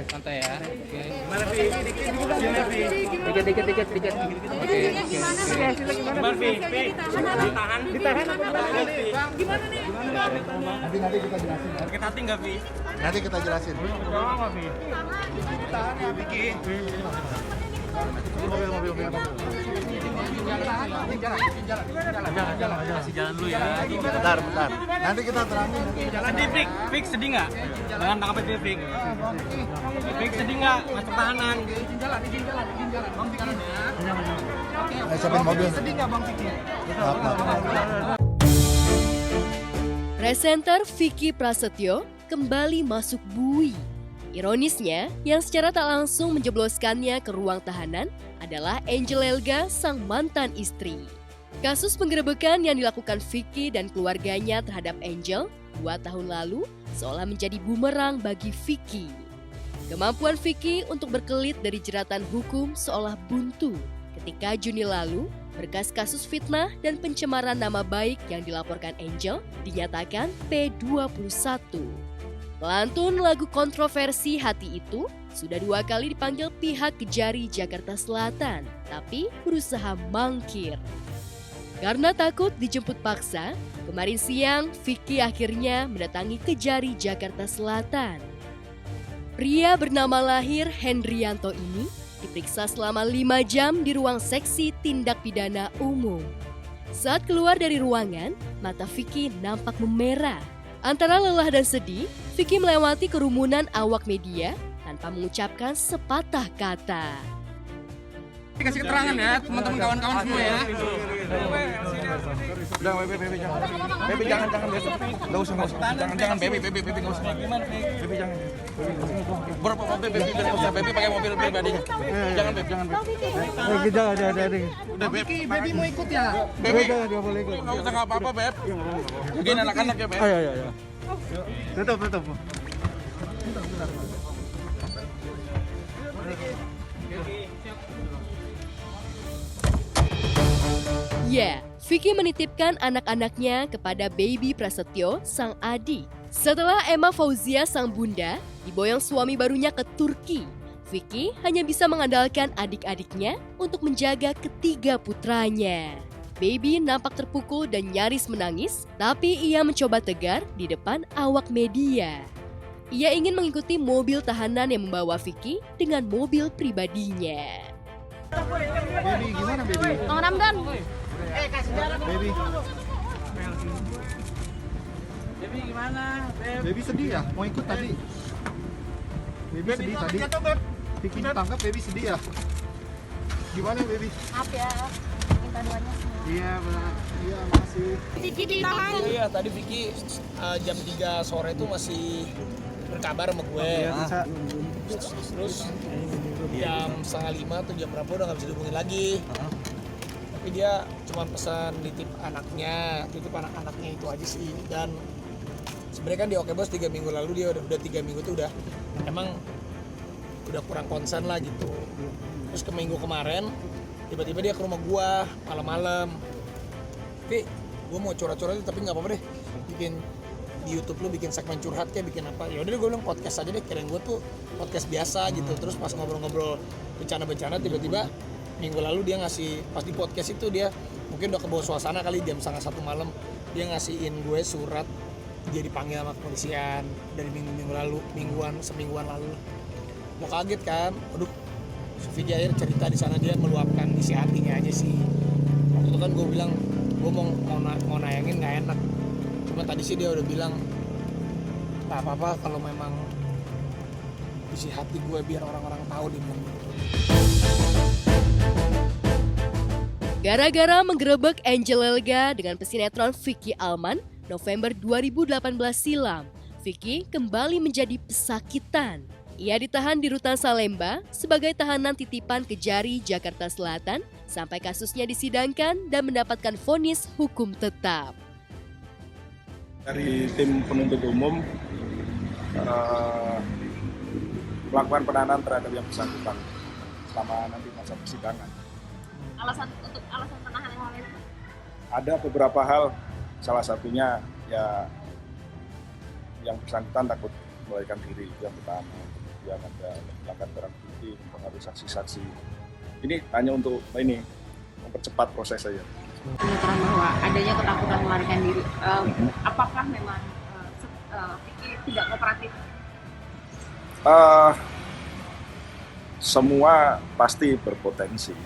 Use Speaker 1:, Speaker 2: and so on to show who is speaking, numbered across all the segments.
Speaker 1: Santai ya. Oke.
Speaker 2: Gimana, Vi?
Speaker 1: Dikit. Oke.
Speaker 2: Gimana, Vi? Ditahan? Ditahan apa gimana nih? Gimana nih?
Speaker 3: Nanti kita jelasin.
Speaker 2: Sakit hati nggak, Vi?
Speaker 3: Nanti kita jelasin.
Speaker 2: Gimana nggak, Vi? Ditahan ya, Vicky.
Speaker 3: Mobil.
Speaker 1: Kasih jalan dulu ya.
Speaker 3: Bentar. Nanti kita terangin.
Speaker 2: Jalan di Fik sedih nggak? Jangan tangkap itu, Fik. Fik sedih nggak? Masuk tahanan.
Speaker 4: Izin jalan. Bang Fikri.
Speaker 3: Siapin mobil.
Speaker 4: Sedih nggak Bang Fikri?
Speaker 5: Presenter Vicky Prasetyo kembali masuk bui. Ironisnya, yang secara tak langsung menjebloskannya ke ruang tahanan adalah Angel Elga, sang mantan istri. Kasus penggerebekan yang dilakukan Vicky dan keluarganya terhadap Angel 2 tahun lalu seolah menjadi bumerang bagi Vicky. Kemampuan Vicky untuk berkelit dari jeratan hukum seolah buntu ketika Juni lalu berkas kasus fitnah dan pencemaran nama baik yang dilaporkan Angel dinyatakan P21. Pelantun lagu kontroversi Hati Itu sudah 2 kali dipanggil pihak Kejari Jakarta Selatan, tapi berusaha mangkir. Karena takut dijemput paksa, kemarin siang Vicky akhirnya mendatangi Kejari Jakarta Selatan. Pria bernama lahir Hendrianto ini diperiksa selama 5 jam di ruang seksi tindak pidana umum. Saat keluar dari ruangan, mata Vicky nampak memerah. Antara lelah dan sedih, Vicky melewati kerumunan awak media tanpa mengucapkan sepatah kata.
Speaker 4: Kasih keterangan ya, teman-teman kawan-kawan semua ya.
Speaker 3: Udah, Baby jangan besok. Enggak usah. Jangan Baby enggak usah. Baby jangan. Berapa mobil Baby enggak usah. Baby pakai mobil pribadi. Jangan Jangan.
Speaker 4: Udah Baby mau ikut ya?
Speaker 3: Baby enggak boleh ikut. Enggak usah enggak apa-apa, Beb. Begini anak-anak ya, Beb. Ayo. Tutup.
Speaker 5: Ya, Vicky menitipkan anak-anaknya kepada Baby Prasetyo, sang adik. Setelah Emma Fauzia, sang bunda, diboyong suami barunya ke Turki, Vicky hanya bisa mengandalkan adik-adiknya untuk menjaga ketiga putranya. Baby nampak terpukul dan nyaris menangis, tapi ia mencoba tegar di depan awak media. Ia ingin mengikuti mobil tahanan yang membawa Vicky dengan mobil pribadinya.
Speaker 3: Baby gimana, Baby?
Speaker 6: Bang Ramdan.
Speaker 4: Kasih jalan.
Speaker 3: Baby.
Speaker 2: Baby gimana, Beb?
Speaker 3: Baby sedih ya? Mau ikut tadi? Baby sedih tadi. Vicky ditangkap, Baby sedih ya? Gimana, Baby?
Speaker 6: Maaf ya, minta doanya semua.
Speaker 3: Iya, benar. Iya, makasih.
Speaker 6: Vicky ditahan.
Speaker 7: Iya, tadi Vicky jam 3 sore tuh masih berkabar sama gue. Terus jam 4:30 atau jam berapa udah nggak bisa dihubungin lagi. Tapi dia cuma pesan nitip anak-anaknya itu aja sih. Dan sebenarnya kan di Oke Bos 3 minggu lalu dia udah 3 minggu tuh emang udah kurang konsen lah gitu. Terus ke minggu kemarin tiba-tiba dia ke rumah gua malam-malam. Tapi gua mau curhat-curhat tapi nggak apa-apa deh. Bikin di YouTube lu bikin segmen curhat kayak bikin apa. Ya udah gue bilang podcast aja deh. Kirain gua tuh podcast biasa gitu. Terus pas ngobrol-ngobrol bencana-bencana tiba-tiba minggu lalu dia ngasih, pas di podcast itu dia mungkin udah kebawa suasana kali jam 1:30 malam dia ngasihin gue surat dia dipanggil sama kepolisian dari semingguan lalu. Mau kaget kan, aduh Vicky akhir cerita di sana dia meluapkan isi hatinya aja sih. Waktu itu kan gue bilang gue mau nayangin nggak enak, cuma tadi sih dia udah bilang tak apa-apa kalau memang isi hati gue biar orang-orang tahu di mana.
Speaker 5: Gara-gara menggerebek Angel Elga dengan pesinetron Vicky Alman, November 2018 silam, Vicky kembali menjadi pesakitan. Ia ditahan di Rutan Salemba sebagai tahanan titipan Kejari Jakarta Selatan sampai kasusnya disidangkan dan mendapatkan vonis hukum tetap.
Speaker 8: Dari tim penuntut umum melakukan penahanan terhadap yang bersangkutan selama nanti masa persidangan.
Speaker 6: Alasan penahanan yang lain?
Speaker 8: Ada beberapa hal, salah satunya ya yang bersangkutan takut melarikan diri, yang pertama. yang ada menggunakan barang bukti, mempengaruhi saksi-saksi. Ini hanya untuk mempercepat proses saja.
Speaker 6: Penuturan bahwa adanya ketakutan melarikan diri. Apakah memang Vicky tidak kooperatif?
Speaker 8: Semua pasti berpotensi.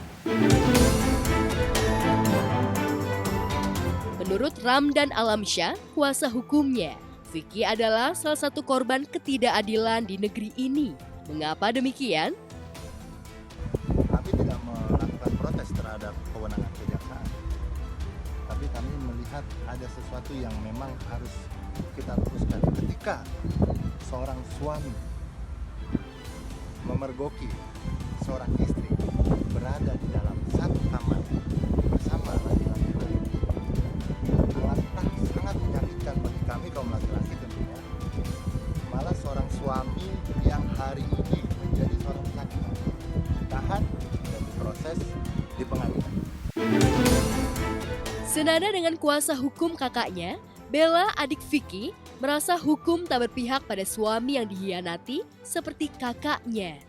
Speaker 5: Menurut Ramdan Alamsyah, kuasa hukumnya, Vicky adalah salah satu korban ketidakadilan di negeri ini. Mengapa demikian?
Speaker 9: Kami tidak melakukan protes terhadap kewenangan kejaksaan. Tapi kami melihat ada sesuatu yang memang harus kita luruskan. Ketika seorang suami memergoki seorang istri berada di dalam satu kamar bersama laki-laki lain, alangkah sangat menyakitkan bagi kami kaum laki-laki tentunya. Malah seorang suami yang hari ini menjadi seorang saksi ditahan dan diproses di pengadilan.
Speaker 5: Senada dengan kuasa hukum kakaknya, Bella, adik Vicky, merasa hukum tak berpihak pada suami yang dihianati seperti kakaknya.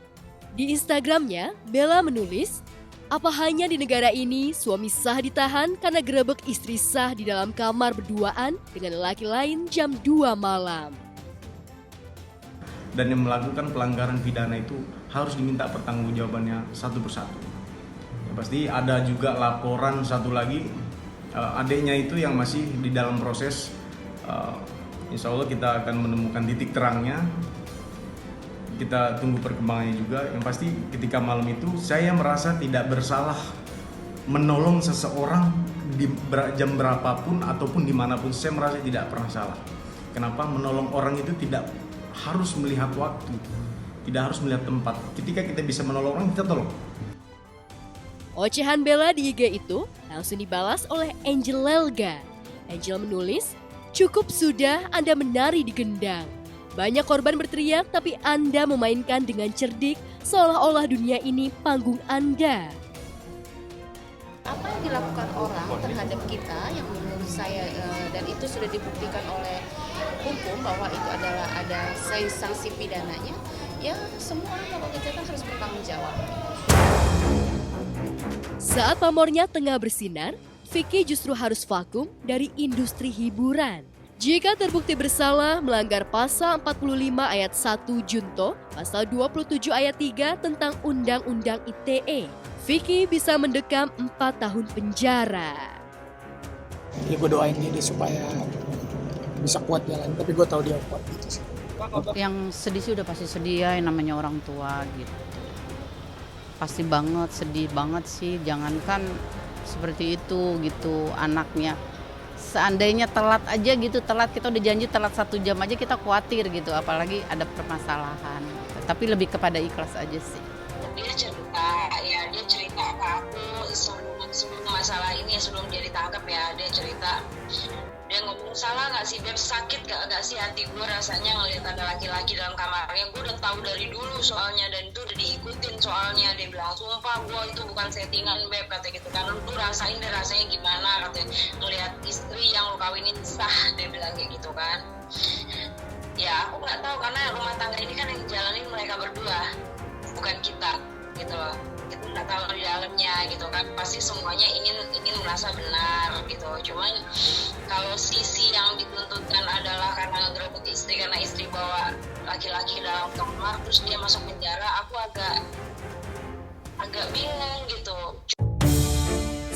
Speaker 5: Di Instagramnya, Bella menulis, "Apa hanya di negara ini suami sah ditahan karena gerebek istri sah di dalam kamar berduaan dengan lelaki lain jam 2 malam?"
Speaker 2: Dan yang melakukan pelanggaran pidana itu harus diminta pertanggungjawabannya satu persatu. Ya, pasti ada juga laporan satu lagi, adiknya itu yang masih di dalam proses. Insya Allah kita akan menemukan titik terangnya. Kita tunggu perkembangannya juga. Yang pasti ketika malam itu saya merasa tidak bersalah menolong seseorang di jam berapapun ataupun dimanapun. Saya merasa tidak pernah salah. Kenapa? Menolong orang itu tidak harus melihat waktu, tidak harus melihat tempat. Ketika kita bisa menolong orang, kita tolong.
Speaker 5: Ocehan Bella di IG itu langsung dibalas oleh Angel Lelga. Angel menulis, "Cukup sudah Anda menari di gendang. Banyak korban berteriak tapi Anda memainkan dengan cerdik seolah-olah dunia ini panggung Anda."
Speaker 10: Apa yang dilakukan orang terhadap kita yang menurut saya dan itu sudah dibuktikan oleh hukum bahwa itu adalah ada sanksi pidananya, ya semua orang kalau kejahatan harus bertanggung jawab.
Speaker 5: Saat pamornya tengah bersinar, Vicky justru harus vakum dari industri hiburan. Jika terbukti bersalah melanggar pasal 45 ayat 1 Junto, pasal 27 ayat 3 tentang Undang-Undang ITE, Vicky bisa mendekam 4 tahun penjara.
Speaker 7: Ya gue doain dia supaya bisa kuat jalan, tapi gue tahu dia kuat gitu sih.
Speaker 11: Yang sedih sih udah pasti sedih ya, yang namanya orang tua gitu. Pasti banget, sedih banget sih, jangankan seperti itu gitu anaknya. Seandainya telat aja gitu, telat kita udah janji telat 1 jam aja kita khawatir gitu, apalagi ada permasalahan. Tapi lebih kepada ikhlas aja sih.
Speaker 10: Dia cerita ke aku sebelum masalah ini, sebelum dia ditangkap ya, dia cerita. Dia ngomong, "Salah nggak sih Beb, sakit nggak sih hati gue rasanya ngelihat ada laki-laki dalam kamarnya. Gue udah tahu dari dulu soalnya, dan itu udah diikutin soalnya." Dia bilang, "Sumpah gue itu bukan settingan Beb," kata gitu kan. "Lu rasain deh rasanya gimana," katanya, "ngelihat istri yang lu kawinin sah," dia bilang kayak gitu kan. Ya aku nggak tahu karena rumah tangga ini kan yang jalanin mereka berdua, bukan kita gitu loh. Kita nggak tahu di dalamnya gitu kan, pasti semuanya ingin merasa benar gitu. Cuman kalau sisi yang dituntutkan adalah karena ngerebut istri, karena istri bawa laki-laki dalam kamar terus dia masuk penjara, aku agak bingung gitu.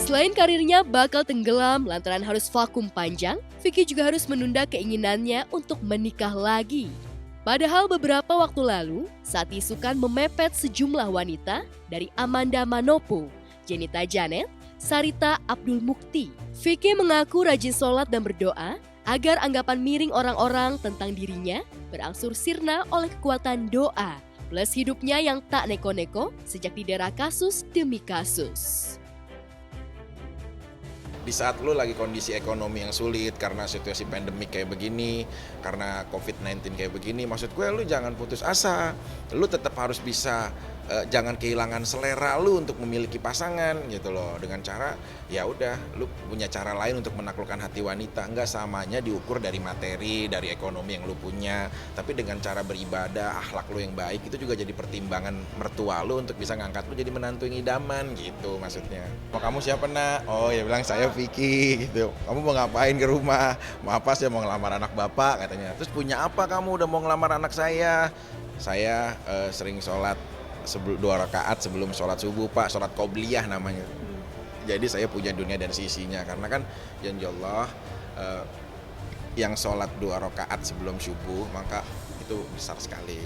Speaker 5: Selain karirnya bakal tenggelam lantaran harus vakum panjang, Vicky juga harus menunda keinginannya untuk menikah lagi. Padahal beberapa waktu lalu, saat isukan memepet sejumlah wanita dari Amanda Manopo, Jenita Janet, Sarita Abdul Mukti, Vicky mengaku rajin sholat dan berdoa agar anggapan miring orang-orang tentang dirinya berangsur sirna oleh kekuatan doa, plus hidupnya yang tak neko-neko sejak didera kasus demi kasus.
Speaker 3: Di saat lu lagi kondisi ekonomi yang sulit karena situasi pandemik kayak begini, karena COVID-19 kayak begini, maksud gue lu jangan putus asa. Lu tetap harus bisa jangan kehilangan selera lu untuk memiliki pasangan gitu loh, dengan cara ya udah lu punya cara lain untuk menaklukkan hati wanita. Enggak samanya diukur dari materi, dari ekonomi yang lu punya, tapi dengan cara beribadah, akhlak lu yang baik itu juga jadi pertimbangan mertua lu untuk bisa ngangkat lu jadi menantu yang idaman gitu maksudnya. Oh, kamu siapa nak? Oh ya bilang saya Vicky gitu. Kamu mau ngapain ke rumah? Mau apa sih? Mau ngelamar anak bapak katanya. Terus punya apa kamu udah mau ngelamar anak saya? Saya sering sholat 2 rakaat sebelum sholat subuh pak, sholat qobliyah namanya. Jadi saya punya dunia dan sisinya, karena kan janji Allah yang sholat 2 rakaat sebelum subuh maka itu besar sekali.